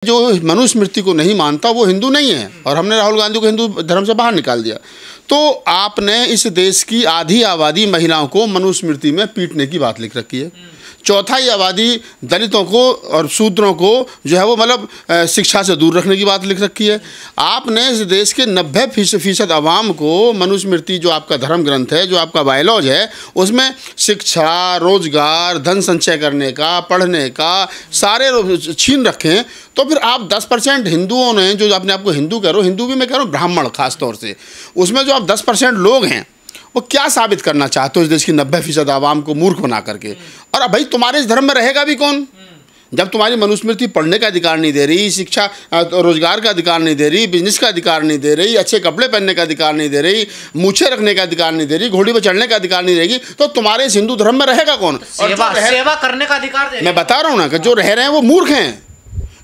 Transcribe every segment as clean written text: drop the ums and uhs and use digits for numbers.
जो मनुस्मृति को नहीं मानता वो हिंदू नहीं है, और हमने राहुल गांधी को हिंदू धर्म से बाहर निकाल दिया। तो आपने इस देश की आधी आबादी महिलाओं को मनुस्मृति में पीटने की बात लिख रखी है, चौथाई आबादी दलितों को और शूद्रों को जो है वो मतलब शिक्षा से दूर रखने की बात लिख रखी है। आपने इस देश के 90% आवाम को मनुस्मृति जो आपका धर्म ग्रंथ है, जो आपका बायलॉज है, उसमें शिक्षा, रोजगार, धन संचय करने का, पढ़ने का सारे छीन रखे हैं। तो फिर आप 10% हिंदुओं ने, जो अपने आप को हिंदू कह रहे हो, हिंदू भी मैं कह रहा हूँ ब्राह्मण खास तौर से, उसमें जो आप 10% लोग हैं वो क्या साबित करना चाहते हो इस देश की 90% आवाम को मूर्ख बना करके? और अब भाई तुम्हारे इस धर्म में रहेगा भी कौन जब तुम्हारी मनुस्मृति पढ़ने का अधिकार नहीं दे रही, शिक्षा रोजगार का अधिकार नहीं दे रही, बिजनेस का अधिकार नहीं दे रही, अच्छे कपड़े पहनने का अधिकार नहीं दे रही, मूछे रखने का अधिकार नहीं दे रही, घोड़ी पर चढ़ने का अधिकार नहीं देगी, तो तुम्हारे इस हिंदू धर्म में रहेगा कौन? और सेवा करने का अधिकार दे, मैं बता रहा हूँ ना कि जो रह रहे हैं वो मूर्ख हैं।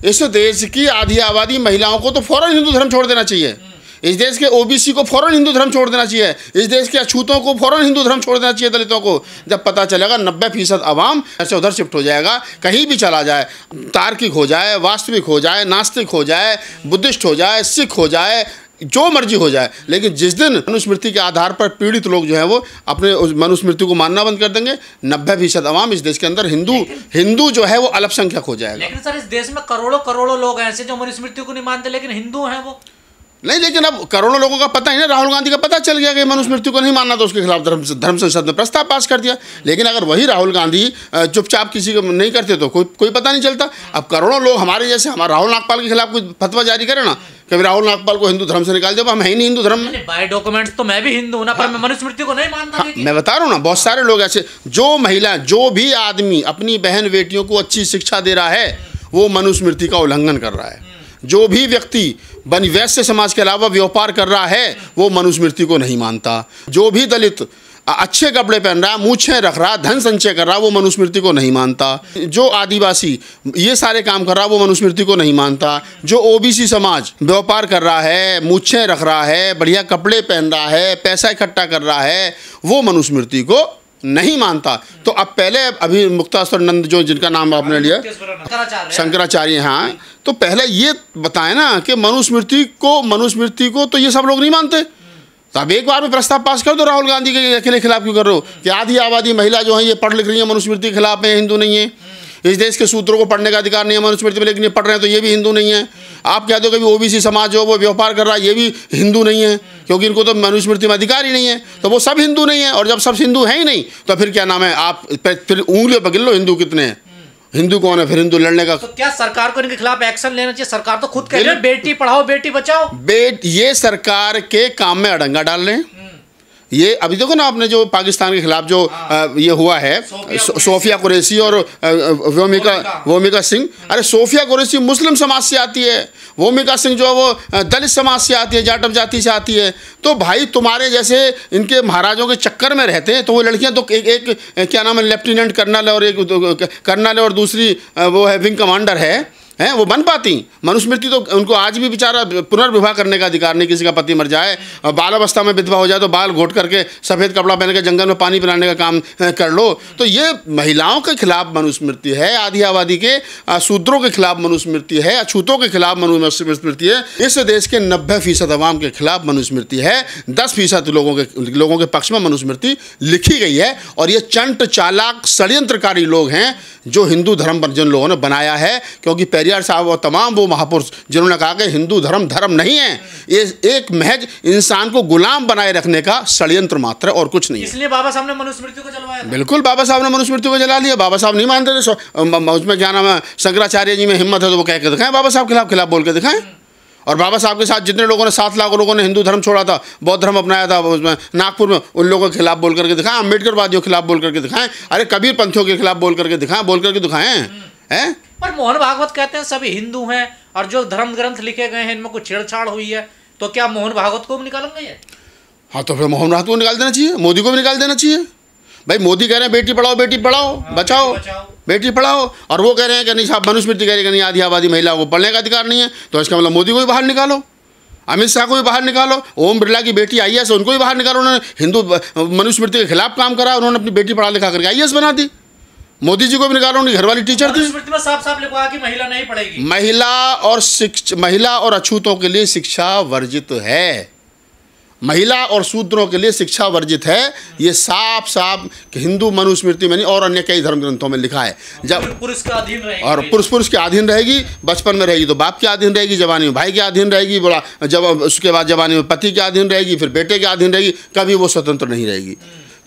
इस देश की आधी आबादी महिलाओं को तो फौरन हिंदू धर्म छोड़ देना चाहिए, इस देश के ओबीसी को फौरन हिंदू धर्म छोड़ देना चाहिए, इस देश के अछूतों को फौरन हिंदू धर्म छोड़ देना चाहिए, दलितों को। जब पता चलेगा 90% आवाम ऐसे उधर शिफ्ट हो जाएगा, कहीं भी चला जाए, तार्किक हो जाए, वास्तविक हो जाए, नास्तिक हो जाए, बुद्धिस्ट हो जाए, सिख हो जाए, जो मर्जी हो जाए, लेकिन जिस दिन मनुस्मृति के आधार पर पीड़ित लोग जो है वो अपने उस मनुस्मृति को मानना बंद कर देंगे, 90% आवाम इस देश के अंदर हिंदू जो है वो अल्पसंख्यक हो जाएगा। लेकिन सर, इस देश में करोड़ों लोग ऐसे जो मनुस्मृति को नहीं मानते लेकिन हिंदू हैं वो नहीं। लेकिन अब करोड़ों लोगों का पता ही ना, राहुल गांधी का पता चल गया कि मनुस्मृति को नहीं मानना, तो उसके खिलाफ धर्म संसद में प्रस्ताव पास कर दिया। लेकिन अगर वही राहुल गांधी चुपचाप किसी को नहीं करते तो कोई पता नहीं चलता। अब करोड़ों लोग हमारे जैसे, हमारा राहुल नागपाल के खिलाफ कोई फतवा जारी करे ना कि राहुल नागपाल को हिंदू धर्म से निकाल दो, हम है ही नहीं हिंदू धर्म में। बाय डॉक्यूमेंट्स तो मैं भी हिंदू हूं ना, पर मैं मनुस्मृति को नहीं मानता। मैं बता रहा हूँ ना, बहुत सारे लोग ऐसे, जो महिला, जो भी आदमी अपनी बहन बेटियों को अच्छी शिक्षा दे रहा है वो मनुस्मृति का उल्लंघन कर रहा है। जो भी व्यक्ति वैश्य समाज के अलावा व्यापार कर रहा है वो मनुस्मृति को नहीं मानता। जो भी दलित अच्छे कपड़े पहन रहा है, मूछें रख रहा है, धन संचय कर रहा है, वो मनुस्मृति को नहीं मानता। जो आदिवासी ये सारे काम कर रहा है वो मनुस्मृति को नहीं मानता। जो ओबीसी समाज व्यापार कर रहा है, मूछें रख रहा है, बढ़िया कपड़े पहन रहा है, पैसा इकट्ठा कर रहा है, वो मनुस्मृति को नहीं मानता। तो अब पहले अभी मुक्तासुरनंद जो जिनका नाम आपने लिया, शंकराचार्य, हाँ, तो पहले ये बताएं ना कि मनुस्मृति को तो ये सब लोग नहीं मानते। तो अब एक बार में प्रस्ताव पास कर दो, राहुल गांधी के अकेले खिलाफ क्यों कर रहे हो कि आधी आबादी महिला जो है ये पढ़ लिख रही है, मनुस्मृति के खिलाफ है, हिंदू नहीं है। इस देश के शूद्रों को पढ़ने का अधिकार नहीं है मनुस्मृति में, लेकिन ये पढ़ रहे हैं तो ये भी हिंदू नहीं है। आप कहते हो कि ओबीसी समाज जो वो व्यापार कर रहा है ये भी हिंदू नहीं है, क्योंकि इनको तो मनुस्मृति में अधिकार ही नहीं है, तो वो सब हिंदू नहीं है। और जब सब हिंदू है ही नहीं तो फिर क्या नाम है, आप फिर उंगलियों पर गिन लो हिंदू कितने हैं, हिंदू कौन है फिर हिंदू लड़ने का। तो क्या सरकार को इनके खिलाफ एक्शन लेना चाहिए? सरकार तो खुद कह रही है बेटी पढ़ाओ बेटी बचाओ। ये सरकार के काम में अड़ंगा डाल रहे हैं। ये अभी देखो ना, आपने जो पाकिस्तान के खिलाफ जो ये हुआ है, सोफिया कुरैशी और वोमिका सिंह। अरे सोफिया कुरैशी मुस्लिम समाज से आती है, वोमिका सिंह जो है वो दलित समाज से आती है, जाटव जाति से आती है। तो भाई तुम्हारे जैसे इनके महाराजों के चक्कर में रहते हैं तो वो लड़कियां तो एक क्या नाम है, लेफ्टिनेंट कर्नल, और एक कर्नल और दूसरी वो है विंग कमांडर है वो बन पाती। मनुस्मृति तो उनको आज भी बेचारा पुनर्विवाह करने का अधिकार नहीं, किसी का पति मर जाए और बाल अवस्था में विधवा हो जाए तो बाल घोट करके सफ़ेद कपड़ा पहन के जंगल में पानी पिलाने का काम कर लो। तो ये महिलाओं के खिलाफ मनुस्मृति है, आधी आबादी के शूद्रों के खिलाफ मनुस्मृति है, अछूतों के खिलाफ मनुस्मृति है। इस देश के 90% आवाम के खिलाफ मनुस्मृति है, 10% लोगों के पक्ष में मनुस्मृति लिखी गई है। और ये चंट चालाक षड्यंत्रकारी लोग हैं जो हिंदू धर्म पर जिन लोगों ने बनाया है, क्योंकि पेरियार साहब और तमाम वो महापुरुष जिन्होंने कहा कि हिंदू धर्म नहीं है, ये एक महज इंसान को गुलाम बनाए रखने का षड्यंत्र मात्र और कुछ नहीं है। इसलिए बाबा साहब ने मनुस्मृति को जलवाया। बिल्कुल, बाबा साहब ने मनुस्मृति को जला लिया। बाबा साहब नहीं मानते थे, उसमें क्या नाम है, शंकराचार्य जी में हिम्मत है तो वो कह के दिखाएं, बाबा साहब के खिलाफ बोल के दिखाएं। और बाबा साहब के साथ जितने लोगों ने 7 लाख लोगों ने हिंदू धर्म छोड़ा था, बौद्ध धर्म अपनाया था, उसमें नागपुर में उन लोगों के खिलाफ बोल करके दिखाएं, अम्बेडकरवादियों के खिलाफ बोल करके दिखाएं, अरे कबीर पंथियों के खिलाफ बोल करके दिखाएं हैं। पर मोहन भागवत कहते हैं सभी हिंदू हैं और जो धर्म ग्रंथ लिखे गए हैं इनमें कुछ छेड़छाड़ हुई है, तो क्या मोहन भागवत को भी निकालेंगे? हाँ, तो फिर मोहन भागवत को निकाल देना चाहिए, मोदी को भी निकाल देना चाहिए। भाई मोदी कह रहे हैं बेटी पढ़ाओ बचाओ, बेटी पढ़ाओ, और वो कह रहे हैं कि नहीं साहब मनुस्मृति कह रही है कि नहीं आधी आबादी महिलाओं को पढ़ने का अधिकार नहीं है, तो इसका मतलब मोदी को भी बाहर निकालो, अमित शाह को भी बाहर निकालो, ओम बिरला की बेटी IAS उनको भी बाहर निकालो। उन्होंने हिंदू मनुस्मृति के खिलाफ काम करा, उन्होंने अपनी बेटी पढ़ा लिखा करके IAS बना दी। मोदी जी को भी निकाला, उनकी घरवाली टीचर थी। मनुस्मृति में साफ साफ लिखा कि महिला नहीं पढ़ेगी। महिला और अछूतों के लिए शिक्षा वर्जित है। महिला और शूद्रों के लिए शिक्षा वर्जित है, ये साफ साफ हिंदू मनुस्मृति में नहीं और अन्य कई धर्म ग्रंथों में लिखा है। जब पुरुष के अधीन रहेगी, और पुरुष के अधीन रहेगी, बचपन में रहेगी तो बाप के अधीन रहेगी, जवानी में भाई के अधीन रहेगी, बड़ा जब उसके बाद जवानी में पति के अधीन रहेगी, फिर बेटे के अधीन रहेगी, कभी वो स्वतंत्र नहीं रहेगी।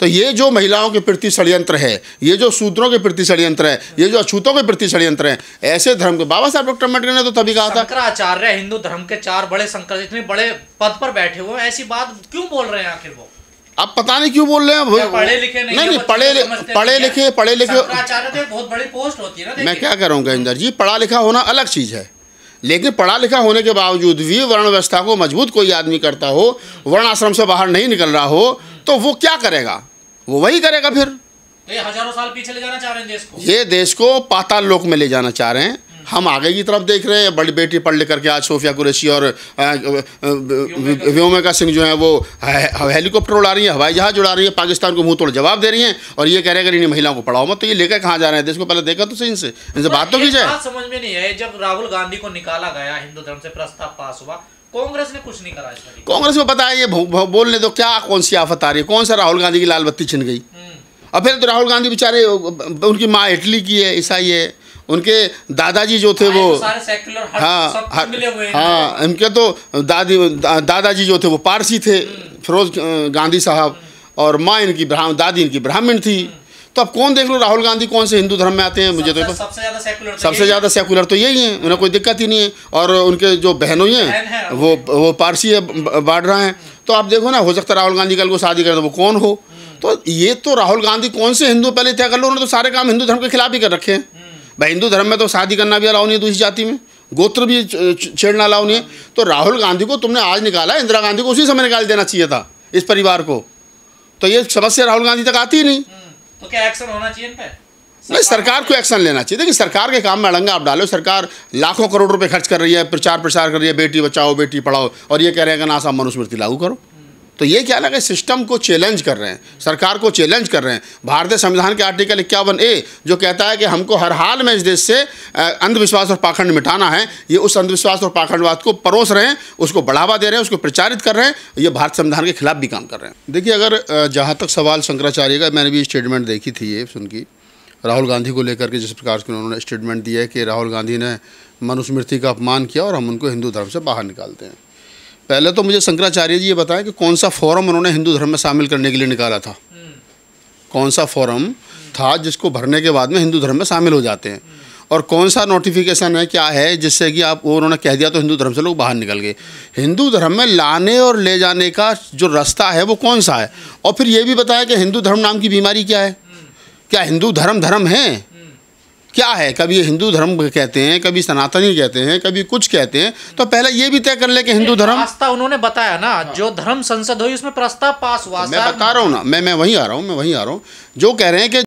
तो ये जो महिलाओं के प्रति षड्यंत्र है, ये जो शूद्रों के प्रति षड्यंत्र है, ये जो अछूतों के प्रति षड्यंत्र है, ऐसे धर्म के बाबा साहब डॉक्टर अम्बेडकर ने तो तभी कहा था। शंकराचार्य हिंदू धर्म के 4 बड़े शंकर इतने बड़े पद पर बैठे हुए, ऐसी बात क्यों बोल रहे हैं आखिर वो? अब पता नहीं क्यों बोल रहे हैं। पढ़े लिखे नहीं, पढ़े लिखे शंकराचार्य तो बहुत बड़ी पोस्ट होती है ना। मैं क्या करूँगा इंदर जी, पढ़ा लिखा होना अलग चीज़ है, लेकिन पढ़ा लिखा होने के बावजूद भी वर्ण व्यवस्था को मजबूत कोई आदमी करता हो, वर्ण आश्रम से बाहर नहीं निकल रहा हो, तो वो क्या करेगा? वो वही करेगा फिर। तो ये हजारों साल पीछे ले जाना चाह रहे हैं देश को। ये देश को पाताल लोक में ले जाना चाह रहे हैं। हम आगे की तरफ देख रहे हैं। बड़ी बेटी पढ़ लिख करके आज सोफिया कुरैशी और व्योमिका सिंह जो है वो हेलीकॉप्टर उड़ा रही है, हवाई जहाज उड़ा रही है, पाकिस्तान को मुंह तोड़ जवाब दे रही हैं, और ये कह रहे हैं कि इन महिलाओं को पढ़ाओ मत। तो ये लेकर कहाँ जा रहे हैं देश को? पहले देखा तो सही इनसे बात तो की जाए। समझ में नहीं है, जब राहुल गांधी को निकाला गया, हिंदू धर्म से प्रस्ताव पास हुआ, कांग्रेस ने कुछ नहीं करा। कांग्रेस को पता है ये बोलने दो क्या, कौन सी आफत आ रही है, कौन सा राहुल गांधी की लाल बत्ती छिन गई। और फिर तो राहुल गांधी बेचारे, उनकी माँ इटली की है, ईसाई है, उनके दादाजी जो थे वो सारे सेक्युलर, हाँ इनके तो दादाजी जो थे वो पारसी थे, फिरोज गांधी साहब, और माँ इनकी दादी इनकी ब्राह्मण थी। तो अब कौन देख लो राहुल गांधी कौन से हिंदू धर्म में आते हैं? मुझे तो सबसे ज़्यादा सेकुलर तो यही है, उन्हें कोई दिक्कत ही नहीं है। और उनके जो बहनों हैं वो पारसी है, बाढ़ रहे हैं। तो आप देखो ना, हो सकता है राहुल गांधी कल को शादी करें तो वो कौन हो। तो ये तो राहुल गांधी कौन से हिंदू, पहले तय कर लो, उन्होंने तो सारे काम हिंदू धर्म के खिलाफ ही कर रखे हैं भाई। हिंदू धर्म में तो शादी करना भी अलाउ नहीं है दूसरी जाति में, गोत्र भी छेड़ना अलाउ नहीं है। तो राहुल गांधी को तुमने आज निकाला, इंदिरा गांधी को उसी समय निकाल देना चाहिए था, इस परिवार को। तो ये समस्या राहुल गांधी तक आती ही नहीं। तो क्या एक्शन होना चाहिए इन पे? नहीं, सरकार को एक्शन लेना चाहिए। देखिए, सरकार के काम में अड़ंगा आप डालो। सरकार लाखों करोड़ रुपए खर्च कर रही है, प्रचार कर रही है, बेटी बचाओ बेटी पढ़ाओ, और ये कह रहे हैं कि ना साहब मनुस्मृति लागू करो। तो ये क्या लगा, सिस्टम को चैलेंज कर रहे हैं, सरकार को चैलेंज कर रहे हैं। भारतीय संविधान के आर्टिकल 51A जो कहता है कि हमको हर हाल में इस देश से अंधविश्वास और पाखंड मिटाना है, ये उस अंधविश्वास और पाखंडवाद को परोस रहे हैं, उसको बढ़ावा दे रहे हैं, उसको प्रचारित कर रहे हैं। ये भारत संविधान के खिलाफ भी काम कर रहे हैं। देखिए, अगर जहाँ तक सवाल शंकराचार्य का, मैंने भी स्टेटमेंट देखी थी ये सुन की, राहुल गांधी को लेकर के जिस प्रकार से उन्होंने स्टेटमेंट दिया है कि राहुल गांधी ने मनुस्मृति का अपमान किया और हम उनको हिंदू धर्म से बाहर निकालते हैं। पहले तो मुझे शंकराचार्य जी ये बताएं कि कौन सा फोरम उन्होंने हिंदू धर्म में शामिल करने के लिए निकाला था? कौन सा फोरम था जिसको भरने के बाद में हिंदू धर्म में शामिल हो जाते हैं? और कौन सा नोटिफिकेशन है, क्या है जिससे कि आप, वो उन्होंने कह दिया तो हिंदू धर्म से लोग बाहर निकल गए? हिंदू धर्म में लाने और ले जाने का जो रास्ता है वो कौन सा है? और फिर ये भी बताया कि हिंदू धर्म नाम की बीमारी क्या है? क्या हिंदू धर्म है? क्या है? कभी ये हिंदू धर्म कहते हैं, कभी सनातनी कहते हैं, कभी कुछ कहते हैं। तो पहले ये भी तय कर ले कि हिंदू धर्म, रास्ता उन्होंने बताया ना। जो धर्म संसद हुई उसमें प्रस्ताव पास हुआ। मैं बता रहा हूँ ना, मैं वहीं आ रहा हूँ जो कह रहे हैं कि